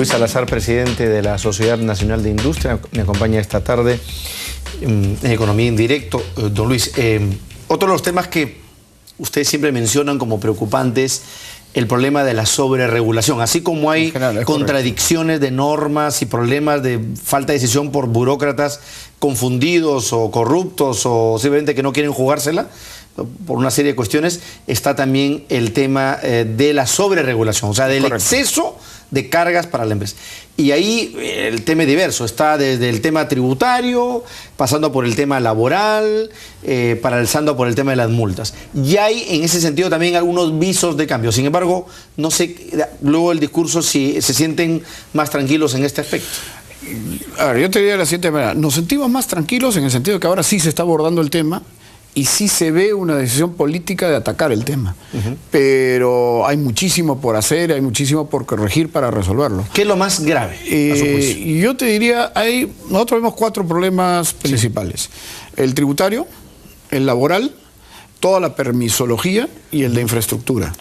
Luis Salazar, presidente de la Sociedad Nacional de Industria, me acompaña esta tarde en Economía en Directo. Don Luis, otro de los temas que ustedes siempre mencionan como preocupantes, el problema de la sobreregulación. Así como hay contradicciones de normas y problemas de falta de decisión por burócratas confundidos o corruptos o simplemente que no quieren jugársela, por una serie de cuestiones, está también el tema de la sobreregulación, o sea, del exceso de cargas para la empresa. Y ahí el tema es diverso, está desde el tema tributario, pasando por el tema laboral, paralizando por el tema de las multas. Y hay en ese sentido también algunos visos de cambio. Sin embargo, no sé, luego el discurso si se sienten más tranquilos en este aspecto. A ver, yo te diría de la siguiente manera, nos sentimos más tranquilos en el sentido de que ahora sí se está abordando el tema y sí se ve una decisión política de atacar el tema. Pero hay muchísimo por hacer, hay muchísimo por corregir para resolverlo. ¿Qué es lo más grave, a su juicio? Yo te diría, nosotros vemos 4 problemas principales. El tributario, el laboral, toda la permisología y el de infraestructura.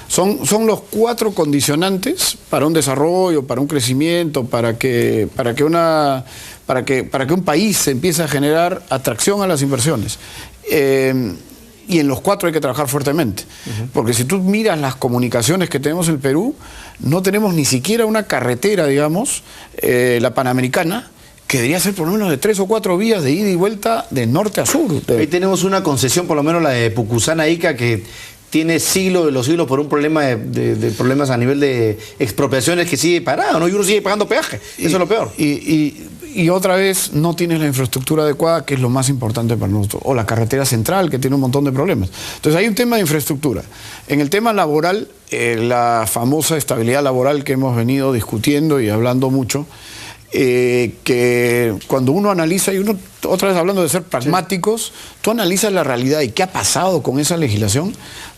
Son los 4 condicionantes para un desarrollo, para un crecimiento, para que un país se empiece a generar atracción a las inversiones. Y en los 4 hay que trabajar fuertemente. Porque si tú miras las comunicaciones que tenemos en el Perú, no tenemos ni siquiera una carretera, digamos, la Panamericana, que debería ser por lo menos de 3 o 4 vías de ida y vuelta de norte a sur. Ahí tenemos una concesión, por lo menos la de Pucusana-Ica, que tiene siglos de los siglos por un problema de problemas a nivel de expropiaciones que sigue parado, ¿no? Y uno sigue pagando peaje. Eso es lo peor. Y otra vez no tienes la infraestructura adecuada, que es lo más importante para nosotros. O la carretera central, que tiene un montón de problemas. Entonces hay un tema de infraestructura. En el tema laboral, la famosa estabilidad laboral que hemos venido discutiendo y hablando mucho, que cuando uno analiza, y uno, otra vez hablando de ser pragmáticos, tú analizas la realidad y qué ha pasado con esa legislación,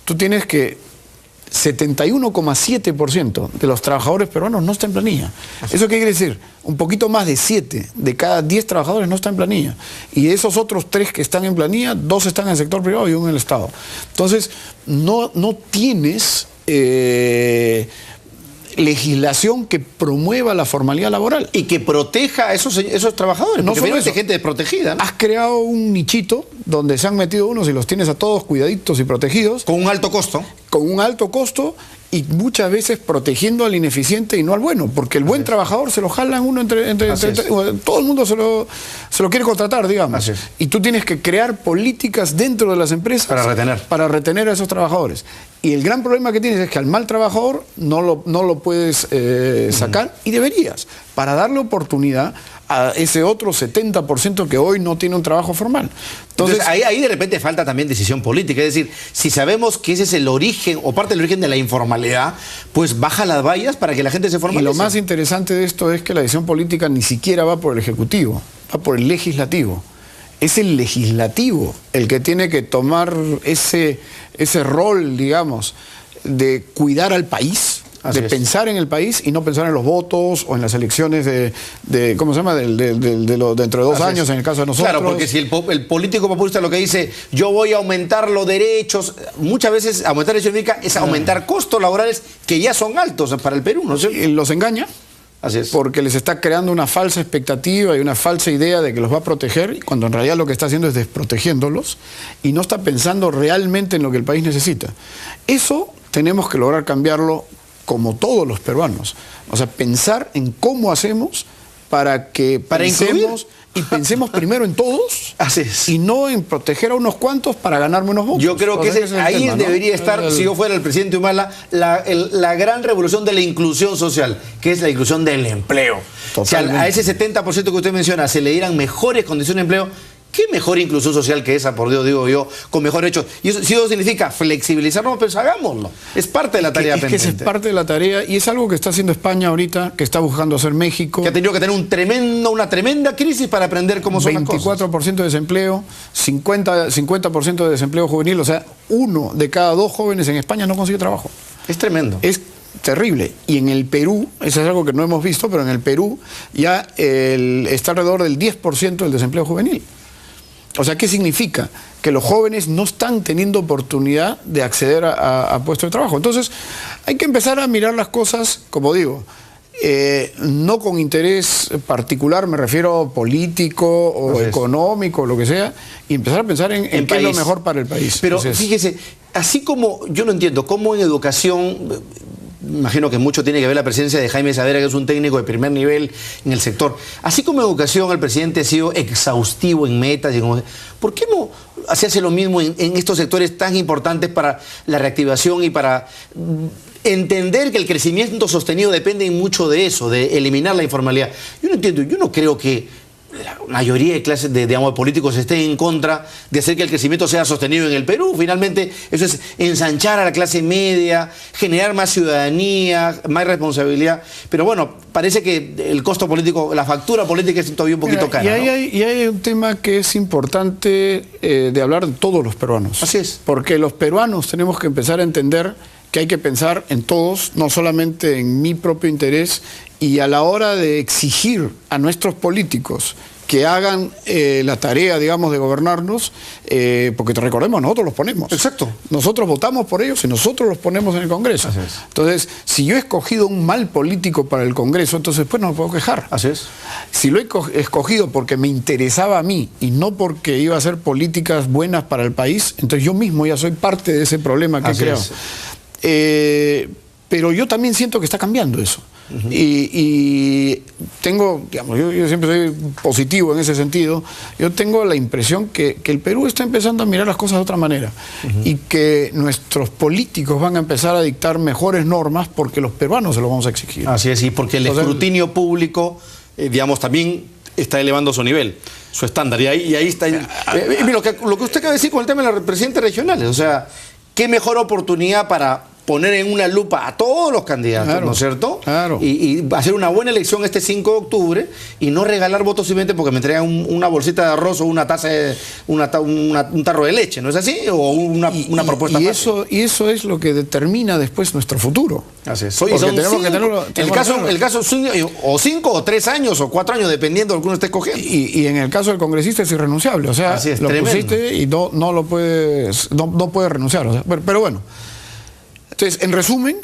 tú tienes que 71,7% de los trabajadores peruanos no está en planilla. ¿Eso qué quiere decir? Un poquito más de 7 de cada 10 trabajadores no está en planilla. Y de esos otros 3 que están en planilla, 2 están en el sector privado y 1 en el Estado. Entonces, no tienes legislación que promueva la formalidad laboral. Y que proteja a esos trabajadores, no porque solo hay gente desprotegida, ¿no? Has creado un nichito donde se han metido unos y los tienes a todos cuidaditos y protegidos. Con un alto costo. Con un alto costo y muchas veces protegiendo al ineficiente y no al bueno, porque el buen trabajador se lo jalan uno todo el mundo se lo quiere contratar, digamos. Y tú tienes que crear políticas dentro de las empresas para retener a esos trabajadores. Y el gran problema que tienes es que al mal trabajador no lo puedes sacar, y deberías, para darle oportunidad a ese otro 70% que hoy no tiene un trabajo formal. Entonces ahí de repente falta también decisión política. Es decir, si sabemos que ese es el origen o parte del origen de la informalidad, pues baja las vallas para que la gente se formalice. Y lo más interesante de esto es que la decisión política ni siquiera va por el Ejecutivo, va por el Legislativo. Es el Legislativo el que tiene que tomar ese rol, digamos, de cuidar al país, pensar en el país y no pensar en los votos o en las elecciones ¿cómo se llama? Dentro de 2 años, en el caso de nosotros. Claro, porque si el político populista lo que dice, yo voy a aumentar los derechos, muchas veces aumentar derechos significa es aumentar costos laborales que ya son altos para el Perú, ¿no sé? Los engaña. Así es. Porque les está creando una falsa expectativa y una falsa idea de que los va a proteger, cuando en realidad lo que está haciendo es desprotegiéndolos y no está pensando realmente en lo que el país necesita. Eso tenemos que lograr cambiarlo como todos los peruanos. O sea, pensar en cómo hacemos para pensemos primero en todos y no en proteger a unos cuantos para ganarme unos votos. Yo creo que ahí debería estar, si yo fuera el presidente Humala, la gran revolución de la inclusión social, que es la inclusión del empleo. Si a ese 70% que usted menciona se le dieran mejores condiciones de empleo, ¿qué mejor inclusión social que esa, por Dios, digo yo, con mejor hechos? Y eso, si eso significa flexibilizarnos, pues hagámoslo. Es parte de la tarea pendiente. Es que es parte de la tarea y es algo que está haciendo España ahorita, que está buscando hacer México. Que ha tenido que tener una tremenda crisis para aprender cómo son las cosas. 24% de desempleo, 50% de desempleo juvenil, o sea, 1 de cada 2 jóvenes en España no consigue trabajo. Es tremendo. Es terrible. Y en el Perú, eso es algo que no hemos visto, pero en el Perú ya está alrededor del 10% del desempleo juvenil. O sea, ¿qué significa? Que los jóvenes no están teniendo oportunidad de acceder a puestos de trabajo. Entonces, hay que empezar a mirar las cosas, como digo, no con interés particular, me refiero político o económico, lo que sea, y empezar a pensar en qué es lo mejor para el país. Pero fíjese, así como yo no entiendo cómo en educación, imagino que mucho tiene que ver la presencia de Jaime Saavedra, que es un técnico de primer nivel en el sector, así como en educación el presidente ha sido exhaustivo en metas, ¿por qué no se hace lo mismo en estos sectores tan importantes para la reactivación y para entender que el crecimiento sostenido depende mucho de eso, de eliminar la informalidad? Yo no entiendo, yo no creo que la mayoría de clases de políticos estén en contra de hacer que el crecimiento sea sostenido en el Perú. Finalmente, eso es ensanchar a la clase media, generar más ciudadanía, más responsabilidad. Pero bueno, parece que el costo político, la factura política es todavía un poquito cara. Y hay un tema que es importante de hablar de todos los peruanos. Así es. Porque los peruanos tenemos que empezar a entender que hay que pensar en todos, no solamente en mi propio interés, y a la hora de exigir a nuestros políticos que hagan la tarea, digamos, de gobernarnos, porque te recordemos, nosotros los ponemos. Exacto. Nosotros votamos por ellos y nosotros los ponemos en el Congreso. Así es. Entonces, si yo he escogido un mal político para el Congreso, entonces pues no me puedo quejar. Así es. Si lo he escogido porque me interesaba a mí y no porque iba a hacer políticas buenas para el país, entonces yo mismo ya soy parte de ese problema que he creado. Pero yo también siento que está cambiando eso. Y tengo, digamos, yo siempre soy positivo en ese sentido. Yo tengo la impresión que el Perú está empezando a mirar las cosas de otra manera y que nuestros políticos van a empezar a dictar mejores normas porque los peruanos se lo vamos a exigir. Así es, y porque el escrutinio público, digamos, también está elevando su nivel, su estándar. Y ahí está. Lo que usted acaba de decir con el tema de los presidentes regionales, o sea, qué mejor oportunidad para poner en una lupa a todos los candidatos, claro, ¿no es cierto? Claro. Y hacer una buena elección este 5 de octubre y no regalar votos simplemente porque me entregan una bolsita de arroz o una taza de, un tarro de leche, ¿no es así? O una propuesta fácil. Y eso es lo que determina después nuestro futuro. Así es. Oye, tenemos que tenerlo. El caso o 5 o 3 años o 4 años, dependiendo de lo que uno esté escogiendo. Y en el caso del congresista es irrenunciable. O sea, así es, lo tremendo. pusiste y no lo puedes, no puedes renunciar. O sea, pero bueno. Entonces, en resumen,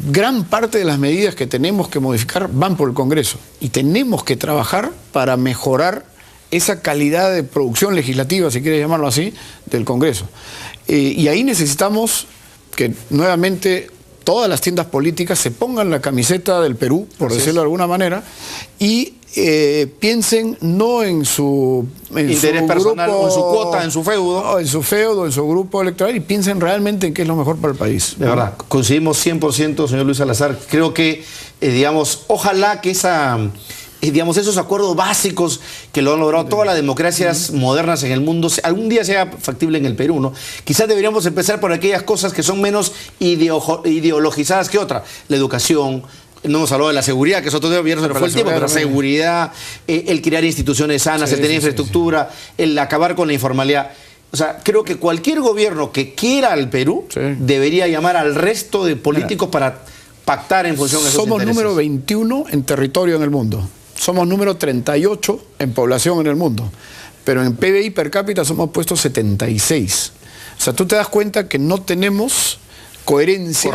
gran parte de las medidas que tenemos que modificar van por el Congreso y tenemos que trabajar para mejorar esa calidad de producción legislativa, si quieres llamarlo así, del Congreso. Y ahí necesitamos que nuevamente todas las tiendas políticas se pongan la camiseta del Perú, por decirlo de alguna manera, y piensen no en su interés personal, o en su cuota, en su feudo. En su feudo, en su grupo electoral, y piensen realmente en qué es lo mejor para el país. De verdad, coincidimos 100%, señor Luis Salazar. Creo que, digamos, ojalá que digamos, esos acuerdos básicos que lo han logrado todas las democracias modernas en el mundo, algún día sea factible en el Perú, ¿no? Quizás deberíamos empezar por aquellas cosas que son menos ideologizadas que otras. La educación. No hemos hablado de la seguridad, que es otro tema, ya no se nos fue el tiempo, pero la seguridad, el crear instituciones sanas, el tener infraestructura, el acabar con la informalidad. O sea, creo que cualquier gobierno que quiera al Perú debería llamar al resto de políticos para pactar en función de esos intereses. Somos número 21 en territorio en el mundo. Somos número 38 en población en el mundo. Pero en PBI per cápita somos puestos 76. O sea, tú te das cuenta que no tenemos coherencia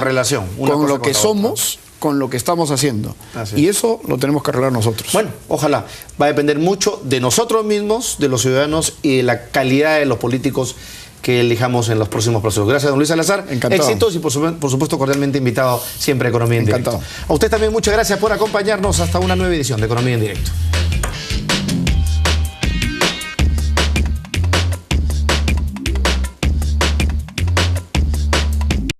con lo que somos, con lo que estamos haciendo. Y eso lo tenemos que arreglar nosotros. Bueno, ojalá. Va a depender mucho de nosotros mismos, de los ciudadanos y de la calidad de los políticos que elijamos en los próximos procesos. Gracias, don Luis Salazar. Encantado. Éxitos y por supuesto cordialmente invitado siempre a Economía en Directo. Encantado. A usted también muchas gracias por acompañarnos hasta una nueva edición de Economía en Directo.